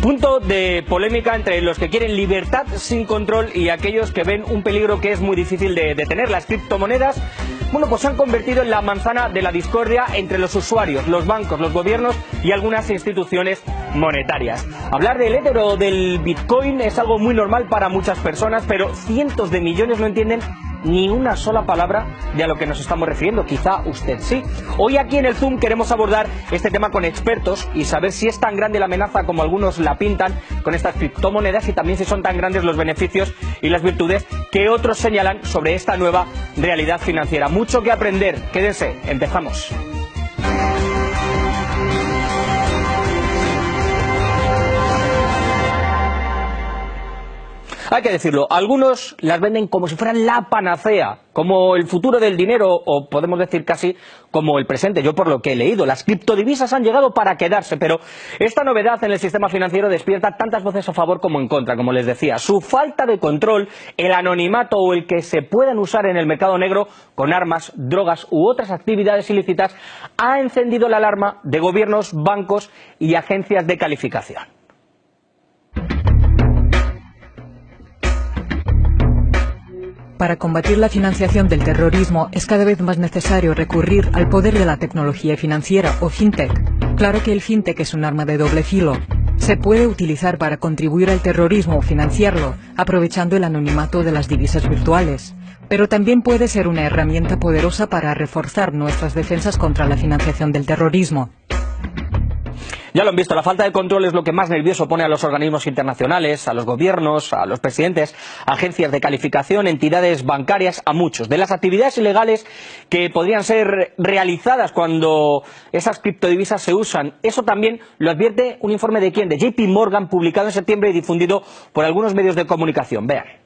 Punto de polémica entre los que quieren libertad sin control y aquellos que ven un peligro que es muy difícil de detener. Las criptomonedas, bueno, pues se han convertido en la manzana de la discordia entre los usuarios, los bancos, los gobiernos y algunas instituciones monetarias. Hablar del Ether o del Bitcoin es algo muy normal para muchas personas, pero cientos de millones no entienden ni una sola palabra de a lo que nos estamos refiriendo. Quizá usted sí. Hoy aquí en el Zoom queremos abordar este tema con expertos y saber si es tan grande la amenaza como algunos la pintan con estas criptomonedas y también si son tan grandes los beneficios y las virtudes que otros señalan sobre esta nueva realidad financiera. Mucho que aprender. Quédense. Empezamos. Hay que decirlo, algunos las venden como si fueran la panacea, como el futuro del dinero, o podemos decir casi como el presente. Yo por lo que he leído, las criptodivisas han llegado para quedarse, pero esta novedad en el sistema financiero despierta tantas voces a favor como en contra, como les decía. Su falta de control, el anonimato o el que se puedan usar en el mercado negro con armas, drogas u otras actividades ilícitas ha encendido la alarma de gobiernos, bancos y agencias de calificación. Para combatir la financiación del terrorismo es cada vez más necesario recurrir al poder de la tecnología financiera o fintech. Claro que el fintech es un arma de doble filo. Se puede utilizar para contribuir al terrorismo o financiarlo, aprovechando el anonimato de las divisas virtuales. Pero también puede ser una herramienta poderosa para reforzar nuestras defensas contra la financiación del terrorismo. Ya lo han visto, la falta de control es lo que más nervioso pone a los organismos internacionales, a los gobiernos, a los presidentes, agencias de calificación, entidades bancarias, a muchos. De las actividades ilegales que podrían ser realizadas cuando esas criptodivisas se usan. Eso también lo advierte un informe de ¿quién? De JP Morgan, publicado en septiembre y difundido por algunos medios de comunicación. Vean.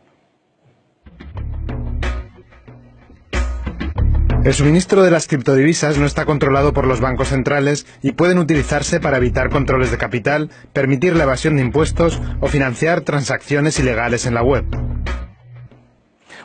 El suministro de las criptodivisas no está controlado por los bancos centrales y pueden utilizarse para evitar controles de capital, permitir la evasión de impuestos o financiar transacciones ilegales en la web.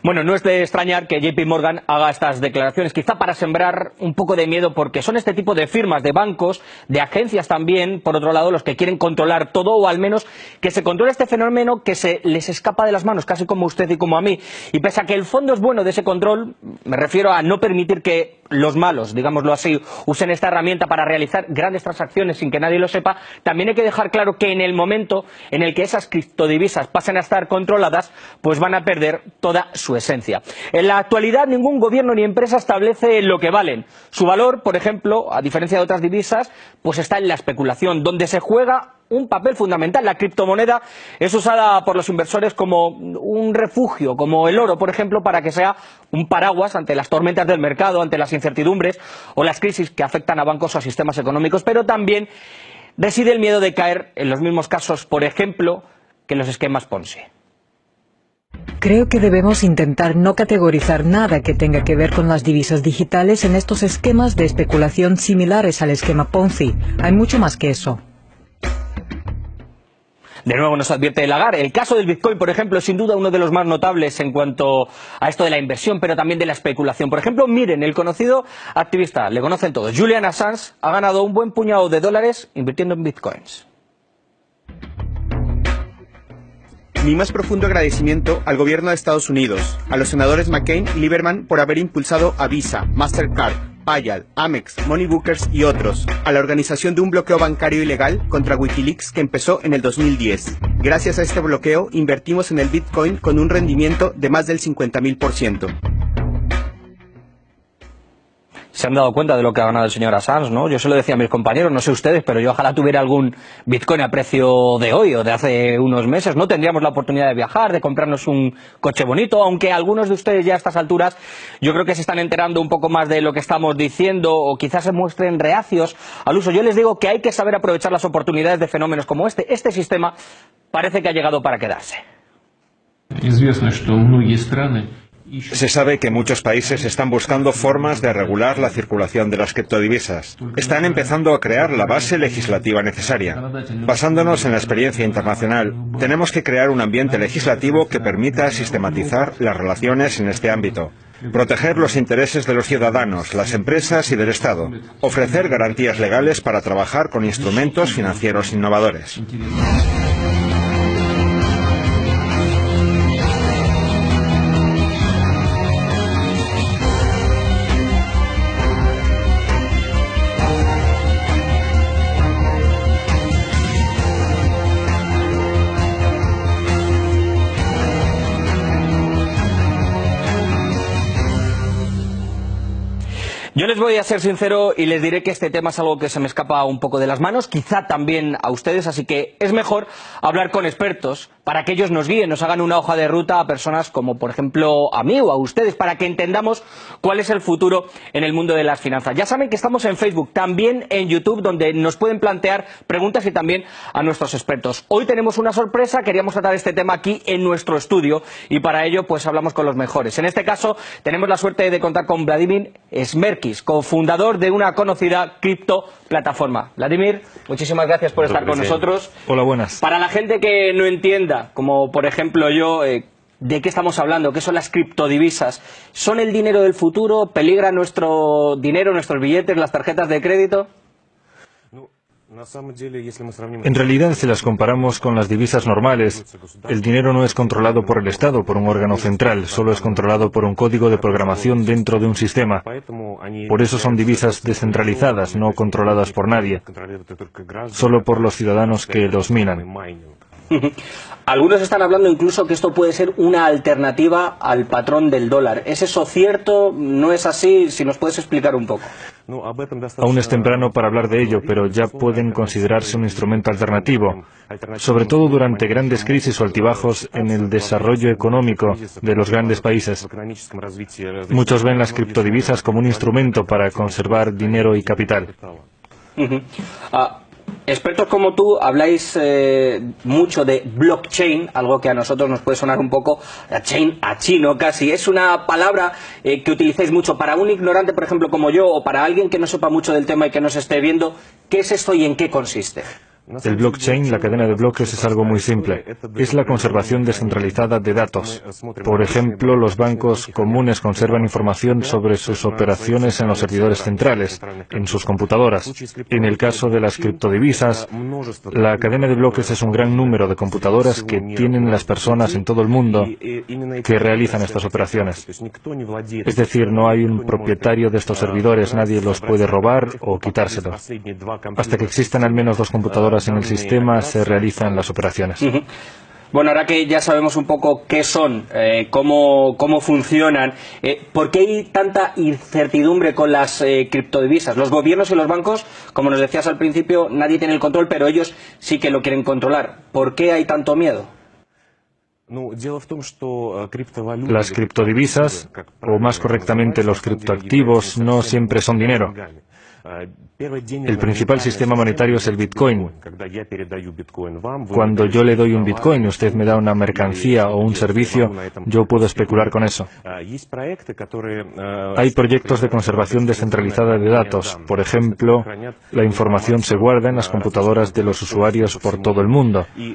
Bueno, no es de extrañar que JP Morgan haga estas declaraciones, quizá para sembrar un poco de miedo, porque son este tipo de firmas, de bancos, de agencias también, por otro lado, los que quieren controlar todo, o al menos que se controle este fenómeno que se les escapa de las manos, casi como a usted y como a mí. Y pese a que el fondo es bueno de ese control, me refiero a no permitir que los malos, digámoslo así, usen esta herramienta para realizar grandes transacciones sin que nadie lo sepa, también hay que dejar claro que en el momento en el que esas criptodivisas pasen a estar controladas, pues van a perder toda su esencia. En la actualidad ningún gobierno ni empresa establece lo que valen. Su valor, por ejemplo, a diferencia de otras divisas, pues está en la especulación, donde se juega un papel fundamental. La criptomoneda es usada por los inversores como un refugio, como el oro, por ejemplo, para que sea un paraguas ante las tormentas del mercado, ante las incertidumbres o las crisis que afectan a bancos o a sistemas económicos, pero también reside el miedo de caer en los mismos casos, por ejemplo, que en los esquemas Ponzi. Creo que debemos intentar no categorizar nada que tenga que ver con las divisas digitales en estos esquemas de especulación similares al esquema Ponzi. Hay mucho más que eso. De nuevo nos advierte Lagarde. El caso del Bitcoin, por ejemplo, es sin duda uno de los más notables en cuanto a esto de la inversión, pero también de la especulación. Por ejemplo, miren, el conocido activista, le conocen todos, Julian Assange, ha ganado un buen puñado de dólares invirtiendo en Bitcoins. Mi más profundo agradecimiento al gobierno de Estados Unidos, a los senadores McCain y Lieberman por haber impulsado a Visa, Mastercard, Payal, Amex, Moneybookers y otros, a la organización de un bloqueo bancario ilegal contra Wikileaks que empezó en el 2010. Gracias a este bloqueo invertimos en el Bitcoin con un rendimiento de más del 50.000%. Se han dado cuenta de lo que ha ganado el señor Assange, ¿no? Yo se lo decía a mis compañeros, no sé ustedes, pero yo ojalá tuviera algún Bitcoin a precio de hoy o de hace unos meses, ¿no? Tendríamos la oportunidad de viajar, de comprarnos un coche bonito, aunque algunos de ustedes ya a estas alturas yo creo que se están enterando un poco más de lo que estamos diciendo o quizás se muestren reacios al uso. Yo les digo que hay que saber aprovechar las oportunidades de fenómenos como este. Este sistema parece que ha llegado para quedarse. Se sabe que muchos países están buscando formas de regular la circulación de las criptodivisas. Están empezando a crear la base legislativa necesaria. Basándonos en la experiencia internacional, tenemos que crear un ambiente legislativo que permita sistematizar las relaciones en este ámbito, proteger los intereses de los ciudadanos, las empresas y del Estado, ofrecer garantías legales para trabajar con instrumentos financieros innovadores. Yo les voy a ser sincero y les diré que este tema es algo que se me escapa un poco de las manos, quizá también a ustedes, así que es mejor hablar con expertos para que ellos nos guíen, nos hagan una hoja de ruta a personas como, por ejemplo, a mí o a ustedes, para que entendamos cuál es el futuro en el mundo de las finanzas. Ya saben que estamos en Facebook, también en YouTube, donde nos pueden plantear preguntas y también a nuestros expertos. Hoy tenemos una sorpresa, queríamos tratar este tema aquí en nuestro estudio y para ello pues hablamos con los mejores. En este caso tenemos la suerte de contar con Vladimir Smerkis, cofundador de una conocida criptoplataforma. Vladimir, muchísimas gracias por estar con nosotros. Hola, buenas. Para la gente que no entienda, como por ejemplo yo, ¿de qué estamos hablando? ¿Qué son las criptodivisas? ¿Son el dinero del futuro? ¿Peligra nuestro dinero, nuestros billetes, las tarjetas de crédito? En realidad, si las comparamos con las divisas normales, el dinero no es controlado por el Estado, por un órgano central, solo es controlado por un código de programación dentro de un sistema. Por eso son divisas descentralizadas, no controladas por nadie, solo por los ciudadanos que los minan. Algunos están hablando incluso que esto puede ser una alternativa al patrón del dólar. ¿Es eso cierto? ¿No es así? Si nos puedes explicar un poco. Aún es temprano para hablar de ello, pero ya pueden considerarse un instrumento alternativo, sobre todo durante grandes crisis o altibajos en el desarrollo económico de los grandes países. Muchos ven las criptodivisas como un instrumento para conservar dinero y capital. Expertos como tú habláis mucho de blockchain, algo que a nosotros nos puede sonar un poco a chino casi. Es una palabra que utilizáis mucho para un ignorante, por ejemplo, como yo, o para alguien que no sepa mucho del tema y que nos esté viendo. ¿Qué es esto y en qué consiste? El blockchain, la cadena de bloques, es algo muy simple. Es la conservación descentralizada de datos. Por ejemplo, los bancos comunes conservan información sobre sus operaciones en los servidores centrales, en sus computadoras. En el caso de las criptodivisas, la cadena de bloques es un gran número de computadoras que tienen las personas en todo el mundo que realizan estas operaciones. Es decir, no hay un propietario de estos servidores, nadie los puede robar o quitárselo. Hasta que existan al menos dos computadoras en el sistema, se realizan las operaciones. Bueno, ahora que ya sabemos un poco qué son, cómo funcionan, ¿por qué hay tanta incertidumbre con las criptodivisas? Los gobiernos y los bancos, como nos decías al principio, nadie tiene el control, pero ellos sí que lo quieren controlar. ¿Por qué hay tanto miedo? Las criptodivisas, o más correctamente los criptoactivos, no siempre son dinero. El principal sistema monetario es el Bitcoin. Cuando yo le doy un Bitcoin y usted me da una mercancía o un servicio, yo puedo especular con eso. Hay proyectos de conservación descentralizada de datos. Por ejemplo, la información se guarda en las computadoras de los usuarios por todo el mundo. Y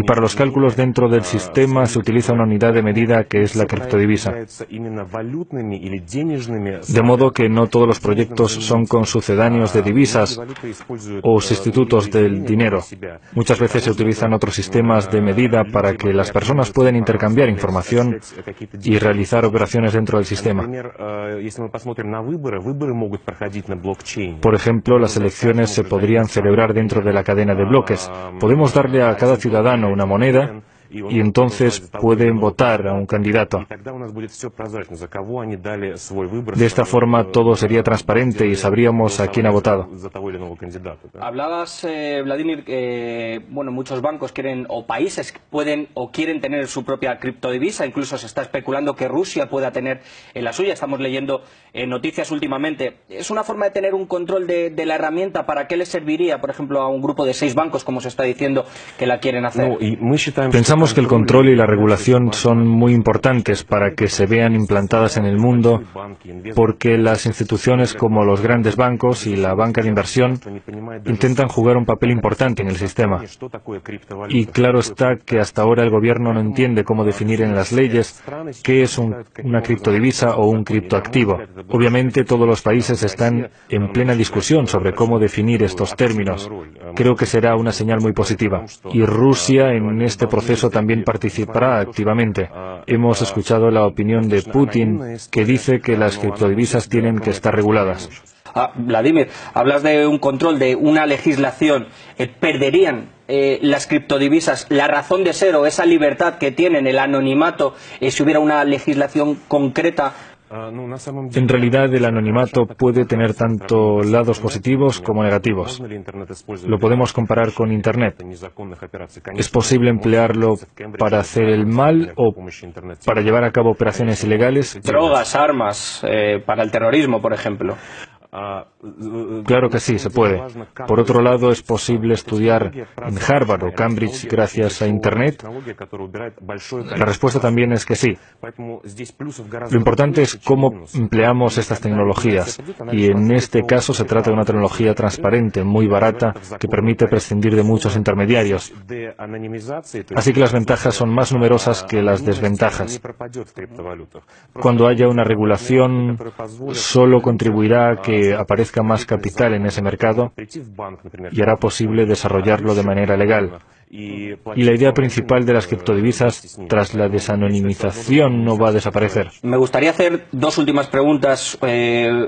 para los cálculos dentro del sistema se utiliza una unidad de medida que es la criptodivisa. De modo que no todos los proyectos son con sucedáneos de divisas o sustitutos del dinero. Muchas veces se utilizan otros sistemas de medida para que las personas puedan intercambiar información y realizar operaciones dentro del sistema. Por ejemplo, las elecciones se podrían celebrar dentro de la cadena de bloques. Podemos darle a cada ciudadano una moneda y entonces pueden votar a un candidato. De esta forma todo sería transparente y sabríamos a quién ha votado. Hablabas, Vladimir, que muchos bancos quieren, o países pueden o quieren tener su propia criptodivisa. Incluso se está especulando que Rusia pueda tener la suya. Estamos leyendo noticias últimamente. ¿Es una forma de tener un control de la herramienta? ¿Para qué le serviría, por ejemplo, a un grupo de 6 bancos, como se está diciendo, que la quieren hacer? Pensamos Creemos que el control y la regulación son muy importantes para que se vean implantadas en el mundo, porque las instituciones como los grandes bancos y la banca de inversión intentan jugar un papel importante en el sistema. Y claro está que hasta ahora el gobierno no entiende cómo definir en las leyes qué es una criptodivisa o un criptoactivo. Obviamente todos los países están en plena discusión sobre cómo definir estos términos. Creo que será una señal muy positiva. Y Rusia en este proceso también participará activamente. Hemos escuchado la opinión de Putin, que dice que las criptodivisas tienen que estar reguladas. Vladimir, hablas de un control, de una legislación. ¿Perderían las criptodivisas la razón de ser o esa libertad que tienen, el anonimato, si hubiera una legislación concreta? En realidad, el anonimato puede tener tanto lados positivos como negativos. Lo podemos comparar con Internet. Es posible emplearlo para hacer el mal o para llevar a cabo operaciones ilegales. Drogas, armas, para el terrorismo, por ejemplo. Claro que sí, se puede. Por otro lado, es posible estudiar en Harvard o Cambridge gracias a Internet. La respuesta también es que sí. Lo importante es cómo empleamos estas tecnologías. Y en este caso se trata de una tecnología transparente, muy barata, que permite prescindir de muchos intermediarios. Así que las ventajas son más numerosas que las desventajas. Cuando haya una regulación, solo contribuirá a que aparezca más capital en ese mercado y hará posible desarrollarlo de manera legal. Y la idea principal de las criptodivisas, tras la desanonimización, no va a desaparecer. Me gustaría hacer dos últimas preguntas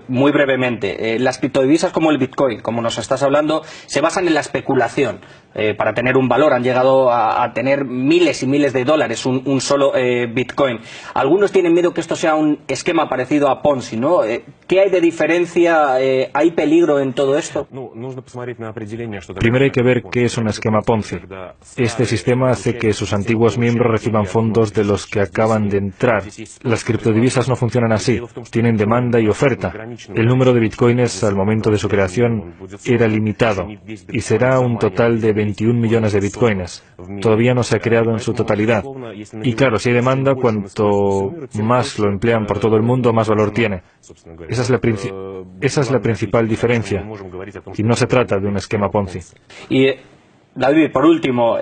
muy brevemente. Las criptodivisas como el Bitcoin, como nos estás hablando, se basan en la especulación. Para tener un valor han llegado a tener miles y miles de dólares un solo Bitcoin. Algunos tienen miedo que esto sea un esquema parecido a Ponzi, ¿no? ¿Qué hay de diferencia? ¿Hay peligro en todo esto? Primero hay que ver qué es un esquema Ponzi. Este sistema hace que sus antiguos miembros reciban fondos de los que acaban de entrar. Las criptodivisas no funcionan así. Tienen demanda y oferta. El número de bitcoins al momento de su creación era limitado y será un total de 21 millones de bitcoins. Todavía no se ha creado en su totalidad. Y claro, si hay demanda, cuanto más lo emplean por todo el mundo, más valor tiene. Esa es la principal diferencia. Y no se trata de un esquema Ponzi. Y David, por último,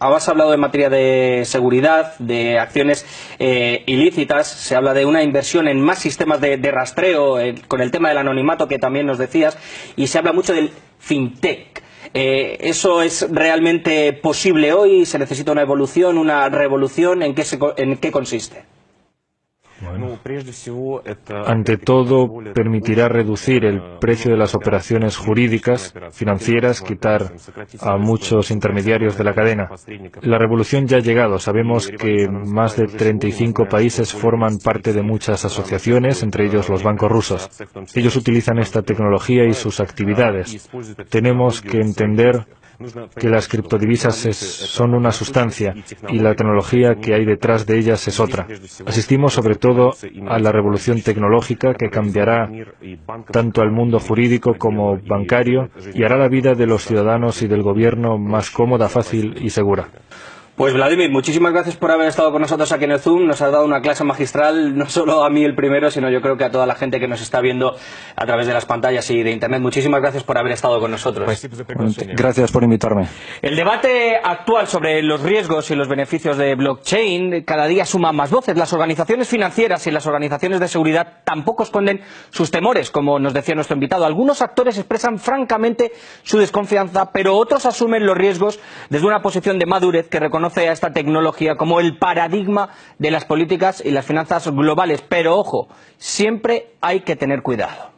has hablado en materia de seguridad, de acciones ilícitas, se habla de una inversión en más sistemas de rastreo, con el tema del anonimato que también nos decías, y se habla mucho del fintech. ¿Eso es realmente posible hoy? ¿Se necesita una evolución, una revolución? ¿En qué consiste? Bueno, ante todo, permitirá reducir el precio de las operaciones jurídicas, financieras, quitar a muchos intermediarios de la cadena. La revolución ya ha llegado. Sabemos que más de 35 países forman parte de muchas asociaciones, entre ellos los bancos rusos. Ellos utilizan esta tecnología y sus actividades. Tenemos que entender que las criptodivisas son una sustancia y la tecnología que hay detrás de ellas es otra. Asistimos sobre todo a la revolución tecnológica que cambiará tanto al mundo jurídico como bancario y hará la vida de los ciudadanos y del gobierno más cómoda, fácil y segura. Pues Vladimir, muchísimas gracias por haber estado con nosotros aquí en el Zoom. Nos has dado una clase magistral, no solo a mí el primero, sino yo creo que a toda la gente que nos está viendo a través de las pantallas y de Internet. Muchísimas gracias por haber estado con nosotros. Gracias por invitarme. El debate actual sobre los riesgos y los beneficios de blockchain cada día suma más voces. Las organizaciones financieras y las organizaciones de seguridad tampoco esconden sus temores, como nos decía nuestro invitado. Algunos actores expresan francamente su desconfianza, pero otros asumen los riesgos desde una posición de madurez que reconoce a esta tecnología como el paradigma de las políticas y las finanzas globales. Pero ojo, siempre hay que tener cuidado.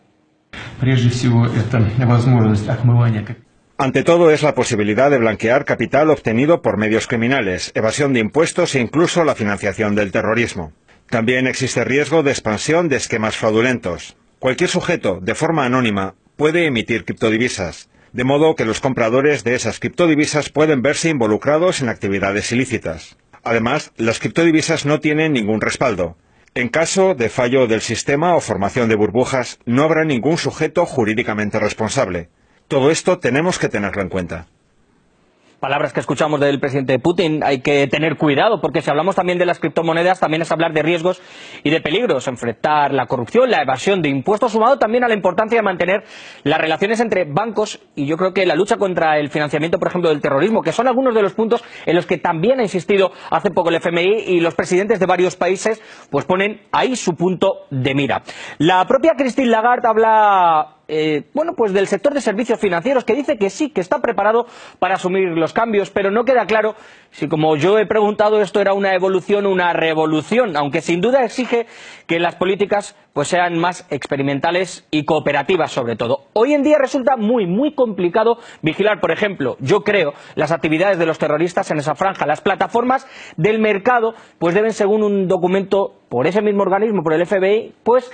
Ante todo es la posibilidad de blanquear capital obtenido por medios criminales, evasión de impuestos e incluso la financiación del terrorismo. También existe riesgo de expansión de esquemas fraudulentos. Cualquier sujeto, de forma anónima, puede emitir criptodivisas, de modo que los compradores de esas criptodivisas pueden verse involucrados en actividades ilícitas. Además, las criptodivisas no tienen ningún respaldo. En caso de fallo del sistema o formación de burbujas, no habrá ningún sujeto jurídicamente responsable. Todo esto tenemos que tenerlo en cuenta. Palabras que escuchamos del presidente Putin. Hay que tener cuidado, porque si hablamos también de las criptomonedas, también es hablar de riesgos y de peligros. Enfrentar la corrupción, la evasión de impuestos, sumado también a la importancia de mantener las relaciones entre bancos y yo creo que la lucha contra el financiamiento, por ejemplo, del terrorismo, que son algunos de los puntos en los que también ha insistido hace poco el FMI, y los presidentes de varios países pues ponen ahí su punto de mira. La propia Christine Lagarde habla pues del sector de servicios financieros, que dice que sí, que está preparado para asumir los cambios, pero no queda claro si, como yo he preguntado, esto era una evolución o una revolución, aunque sin duda exige que las políticas pues sean más experimentales y cooperativas sobre todo. Hoy en día resulta muy complicado vigilar, por ejemplo, yo creo, las actividades de los terroristas en esa franja. Las plataformas del mercado pues deben, según un documento por ese mismo organismo, por el FBI, pues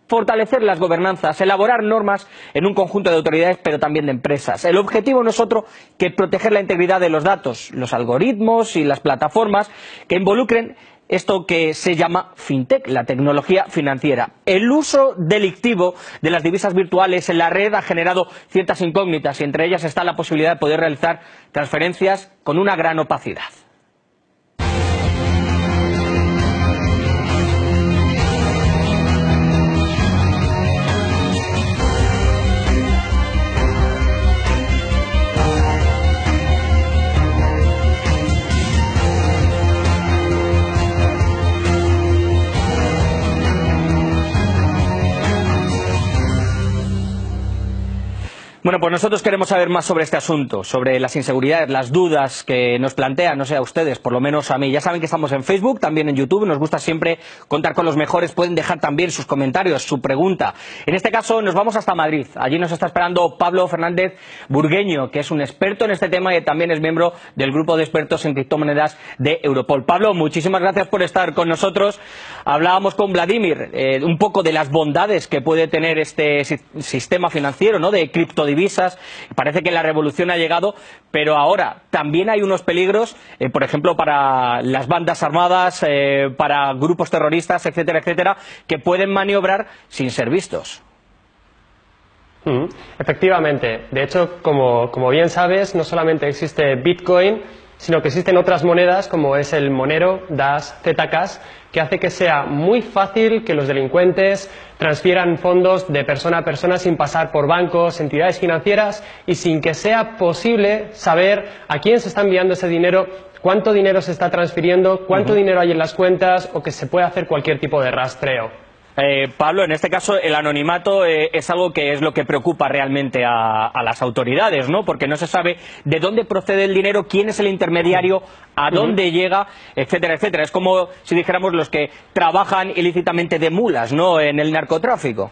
fortalecer las gobernanzas, elaborar normas en un conjunto de autoridades, pero también de empresas. El objetivo no es otro que proteger la integridad de los datos, los algoritmos y las plataformas que involucren esto que se llama fintech, la tecnología financiera. El uso delictivo de las divisas virtuales en la red ha generado ciertas incógnitas, y entre ellas está la posibilidad de poder realizar transferencias con una gran opacidad. Bueno, pues nosotros queremos saber más sobre este asunto, sobre las inseguridades, las dudas que nos plantean, no sé, a ustedes, por lo menos a mí. Ya saben que estamos en Facebook, también en YouTube, nos gusta siempre contar con los mejores, pueden dejar también sus comentarios, su pregunta. En este caso nos vamos hasta Madrid, allí nos está esperando Pablo Fernández Burgueño, que es un experto en este tema y también es miembro del grupo de expertos en criptomonedas de Europol. Pablo, muchísimas gracias por estar con nosotros. Hablábamos con Vladimir un poco de las bondades que puede tener este sistema financiero, ¿no?, de criptodivisas. Parece que la revolución ha llegado, pero ahora también hay unos peligros, por ejemplo, para las bandas armadas, para grupos terroristas, etcétera, etcétera, que pueden maniobrar sin ser vistos. Efectivamente. De hecho, como bien sabes, no solamente existe Bitcoin, sino que existen otras monedas como es el Monero, Dash, Zcash, que hace que sea muy fácil que los delincuentes transfieran fondos de persona a persona sin pasar por bancos, entidades financieras y sin que sea posible saber a quién se está enviando ese dinero, cuánto dinero se está transfiriendo, cuánto dinero hay en las cuentas, o que se puede hacer cualquier tipo de rastreo. Pablo, en este caso el anonimato es algo que es lo que preocupa realmente a las autoridades, ¿no? Porque no se sabe de dónde procede el dinero, quién es el intermediario, a dónde llega, etcétera, etcétera. Es como si dijéramos los que trabajan ilícitamente de mulas, ¿no?, en el narcotráfico.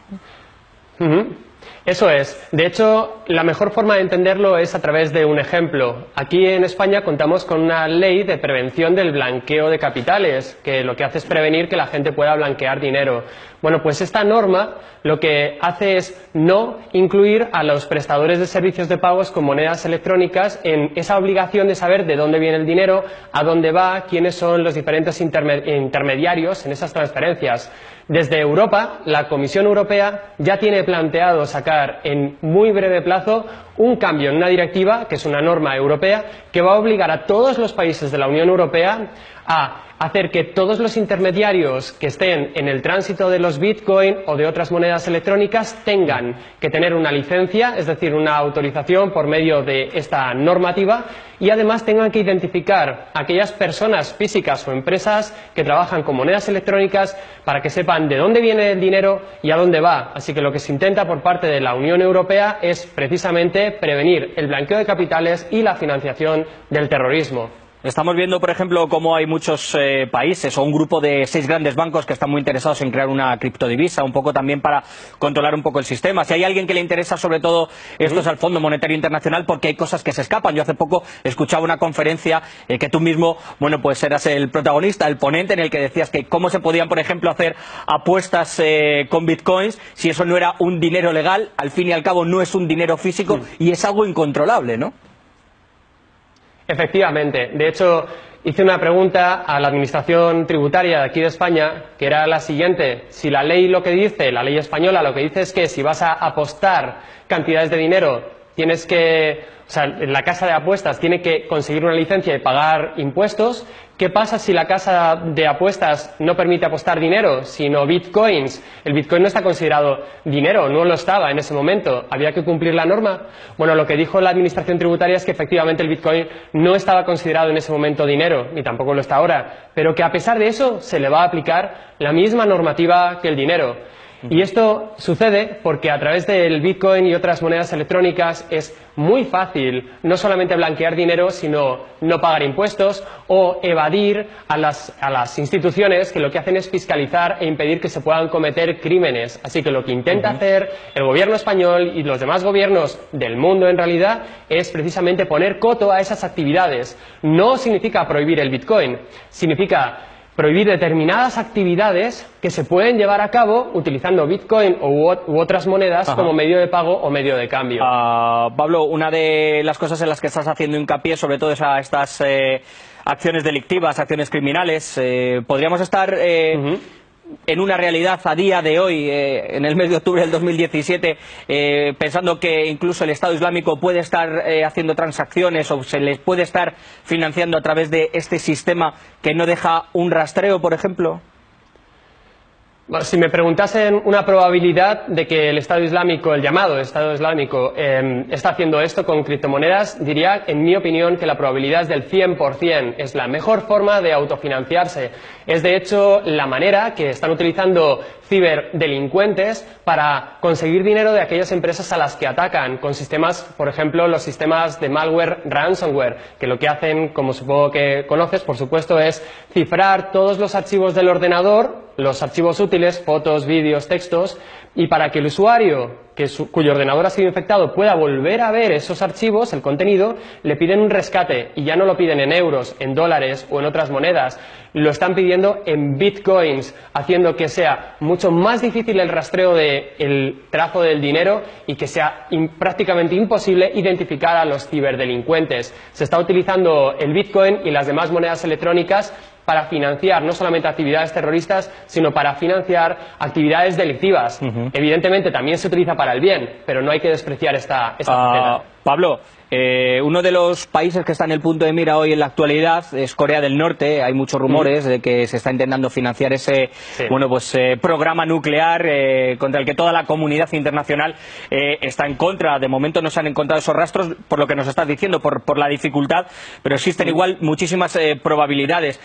Eso es. De hecho, la mejor forma de entenderlo es a través de un ejemplo. Aquí en España contamos con una ley de prevención del blanqueo de capitales, que lo que hace es prevenir que la gente pueda blanquear dinero. Bueno, pues esta norma lo que hace es no incluir a los prestadores de servicios de pagos con monedas electrónicas en esa obligación de saber de dónde viene el dinero, a dónde va, quiénes son los diferentes intermediarios en esas transferencias. Desde Europa, la Comisión Europea ya tiene planteado sacar en muy breve plazo un cambio en una directiva, que es una norma europea, que va a obligar a todos los países de la Unión Europea a hacer que todos los intermediarios que estén en el tránsito de los Bitcoin o de otras monedas electrónicas tengan que tener una licencia, es decir, una autorización por medio de esta normativa, y además tengan que identificar a aquellas personas físicas o empresas que trabajan con monedas electrónicas para que sepan de dónde viene el dinero y a dónde va. Así que lo que se intenta por parte de la Unión Europea es precisamente prevenir el blanqueo de capitales y la financiación del terrorismo. Estamos viendo, por ejemplo, cómo hay muchos países o un grupo de 6 grandes bancos que están muy interesados en crear una criptodivisa, un poco también para controlar un poco el sistema. Si hay alguien que le interesa sobre todo esto es al Fondo Monetario Internacional, porque hay cosas que se escapan. Yo hace poco escuchaba una conferencia que tú mismo, bueno, pues eras el protagonista, el ponente, en el que decías que cómo se podían, por ejemplo, hacer apuestas con bitcoins si eso no era un dinero legal. Al fin y al cabo no es un dinero físico y es algo incontrolable, ¿no? Efectivamente. De hecho, hice una pregunta a la Administración Tributaria de aquí de España, que era la siguiente: si la ley lo que dice, la ley española lo que dice es que si vas a apostar cantidades de dinero la casa de apuestas tiene que conseguir una licencia y pagar impuestos. ¿Qué pasa si la casa de apuestas no permite apostar dinero, sino bitcoins? El bitcoin no está considerado dinero, no lo estaba en ese momento. ¿Había que cumplir la norma? Bueno, lo que dijo la Administración Tributaria es que efectivamente el bitcoin no estaba considerado en ese momento dinero, ni tampoco lo está ahora, pero que a pesar de eso se le va a aplicar la misma normativa que el dinero. Y esto sucede porque a través del Bitcoin y otras monedas electrónicas es muy fácil no solamente blanquear dinero, sino no pagar impuestos o evadir a las instituciones que lo que hacen es fiscalizar e impedir que se puedan cometer crímenes. Así que lo que intenta hacer el gobierno español y los demás gobiernos del mundo en realidad es precisamente poner coto a esas actividades. No significa prohibir el Bitcoin, significa prohibir determinadas actividades que se pueden llevar a cabo utilizando Bitcoin u otras monedas como medio de pago o medio de cambio. Pablo, una de las cosas en las que estás haciendo hincapié, sobre todo es a estas acciones delictivas, acciones criminales, podríamos estar en una realidad a día de hoy, en el mes de octubre del 2017, pensando que incluso el Estado Islámico puede estar haciendo transacciones o se les puede estar financiando a través de este sistema que no deja un rastreo, por ejemplo? Bueno, si me preguntasen una probabilidad de que el Estado Islámico, el llamado Estado Islámico, está haciendo esto con criptomonedas, diría, en mi opinión, que la probabilidad es del 100%. Es la mejor forma de autofinanciarse. Es, de hecho, la manera que están utilizando ciberdelincuentes para conseguir dinero de aquellas empresas a las que atacan con sistemas, por ejemplo, los sistemas de malware ransomware, que lo que hacen, como supongo que conoces, por supuesto, es cifrar todos los archivos del ordenador, los archivos útiles, fotos, vídeos, textos, y para que el usuario cuyo ordenador ha sido infectado pueda volver a ver esos archivos, el contenido, le piden un rescate, y ya no lo piden en euros, en dólares o en otras monedas, lo están pidiendo en bitcoins, haciendo que sea mucho más difícil el rastreo del trazo del dinero y que sea prácticamente imposible identificar a los ciberdelincuentes. Se está utilizando el bitcoin y las demás monedas electrónicas para financiar no solamente actividades terroristas, sino para financiar actividades delictivas. Evidentemente también se utiliza para el bien, pero no hay que despreciar esta faceta. Pablo, uno de los países que está en el punto de mira hoy en la actualidad es Corea del Norte. Hay muchos rumores de que se está intentando financiar ese programa nuclear contra el que toda la comunidad internacional está en contra. De momento no se han encontrado esos rastros, por lo que nos estás diciendo, por la dificultad, pero existen igual muchísimas probabilidades.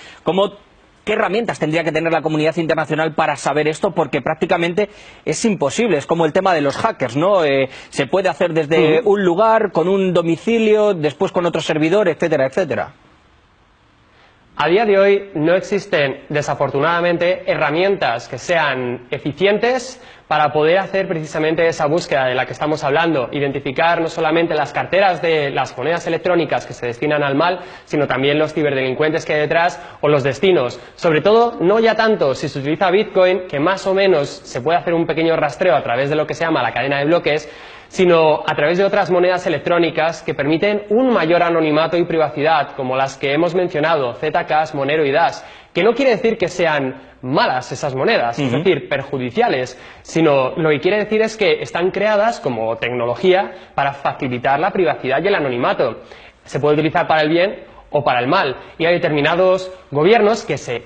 ¿Qué herramientas tendría que tener la comunidad internacional para saber esto? Porque prácticamente es imposible, es como el tema de los hackers, ¿no? Se puede hacer desde un lugar, con un domicilio, después con otro servidor, etcétera, etcétera. A día de hoy no existen, desafortunadamente, herramientas que sean eficientes para poder hacer precisamente esa búsqueda de la que estamos hablando, identificar no solamente las carteras de las monedas electrónicas que se destinan al mal, sino también los ciberdelincuentes que hay detrás o los destinos. Sobre todo, no ya tanto si se utiliza Bitcoin, que más o menos se puede hacer un pequeño rastreo a través de lo que se llama la cadena de bloques, sino a través de otras monedas electrónicas que permiten un mayor anonimato y privacidad, como las que hemos mencionado, Zcash, Monero y Dash, que no quiere decir que sean malas esas monedas, es decir, perjudiciales, sino lo que quiere decir es que están creadas como tecnología para facilitar la privacidad y el anonimato. Se puede utilizar para el bien o para el mal, y hay determinados gobiernos que se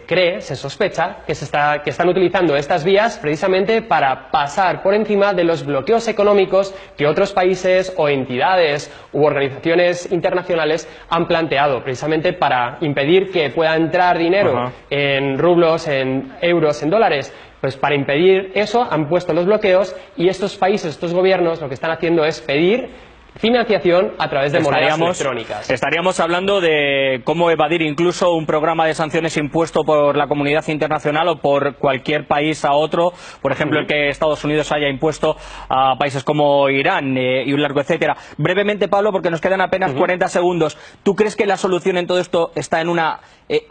sospecha que están utilizando estas vías precisamente para pasar por encima de los bloqueos económicos que otros países o entidades u organizaciones internacionales han planteado, precisamente para impedir que pueda entrar dinero en rublos, en euros, en dólares. Pues para impedir eso han puesto los bloqueos, y estos países, estos gobiernos, lo que están haciendo es pedir financiación a través de monedas electrónicas. Estaríamos hablando de cómo evadir incluso un programa de sanciones impuesto por la comunidad internacional o por cualquier país a otro, por ejemplo el que Estados Unidos haya impuesto a países como Irán y un largo etcétera. Brevemente, Pablo, porque nos quedan apenas 40 segundos, ¿tú crees que la solución en todo esto está en una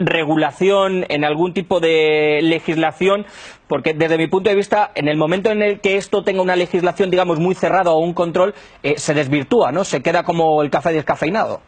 regulación, en algún tipo de legislación? Porque desde mi punto de vista, en el momento en el que esto tenga una legislación, digamos, muy cerrada o un control, se desvirtúa, ¿no? Se queda como el café descafeinado.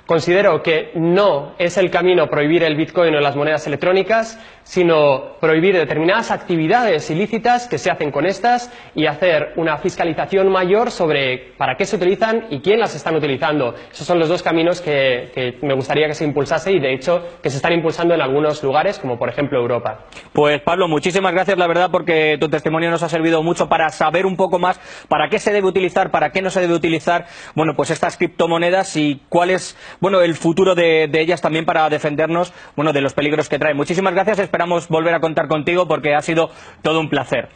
Considero que no es el camino prohibir el Bitcoin o las monedas electrónicas, sino prohibir determinadas actividades ilícitas que se hacen con estas y hacer una fiscalización mayor sobre para qué se utilizan y quién las están utilizando. Esos son los dos caminos que me gustaría que se impulsase y, de hecho, que se están impulsando en algunos lugares, como por ejemplo Europa. Pues Pablo, muchísimas gracias, la verdad, porque tu testimonio nos ha servido mucho para saber un poco más para qué se debe utilizar, para qué no se debe utilizar, bueno, pues estas criptomonedas y cuál es, bueno, el futuro de ellas también para defendernos, bueno, de los peligros que traen. Muchísimas gracias, esperamos volver a contar contigo porque ha sido todo un placer.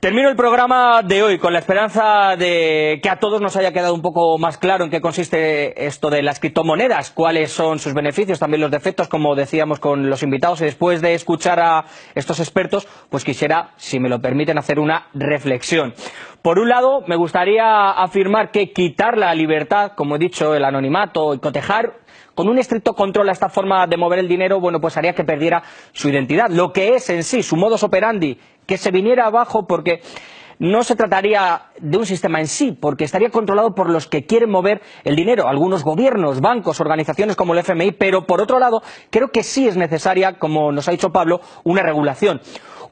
Termino el programa de hoy con la esperanza de que a todos nos haya quedado un poco más claro en qué consiste esto de las criptomonedas, cuáles son sus beneficios, también los defectos, como decíamos con los invitados. Y después de escuchar a estos expertos, pues quisiera, si me lo permiten, hacer una reflexión. Por un lado, me gustaría afirmar que quitar la libertad, como he dicho, el anonimato y cotejar con un estricto control a esta forma de mover el dinero, bueno, pues haría que perdiera su identidad, lo que es en sí, su modus operandi, que se viniera abajo, porque no se trataría de un sistema en sí, porque estaría controlado por los que quieren mover el dinero, algunos gobiernos, bancos, organizaciones como el FMI, pero por otro lado, creo que sí es necesaria, como nos ha dicho Pablo, una regulación.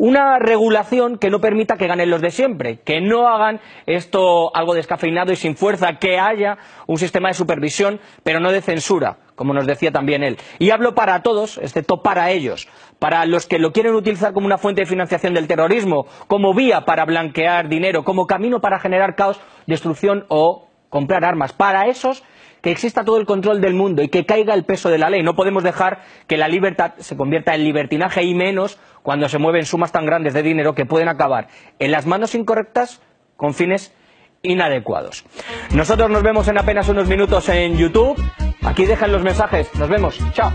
Una regulación que no permita que ganen los de siempre, que no hagan esto algo descafeinado y sin fuerza, que haya un sistema de supervisión, pero no de censura, como nos decía también él. Y hablo para todos, excepto para ellos, para los que lo quieren utilizar como una fuente de financiación del terrorismo, como vía para blanquear dinero, como camino para generar caos, destrucción o comprar armas. Para esos, que exista todo el control del mundo y que caiga el peso de la ley. No podemos dejar que la libertad se convierta en libertinaje, y menos cuando se mueven sumas tan grandes de dinero que pueden acabar en las manos incorrectas con fines inadecuados. Nosotros nos vemos en apenas unos minutos en YouTube. Aquí dejan los mensajes. Nos vemos. Chao.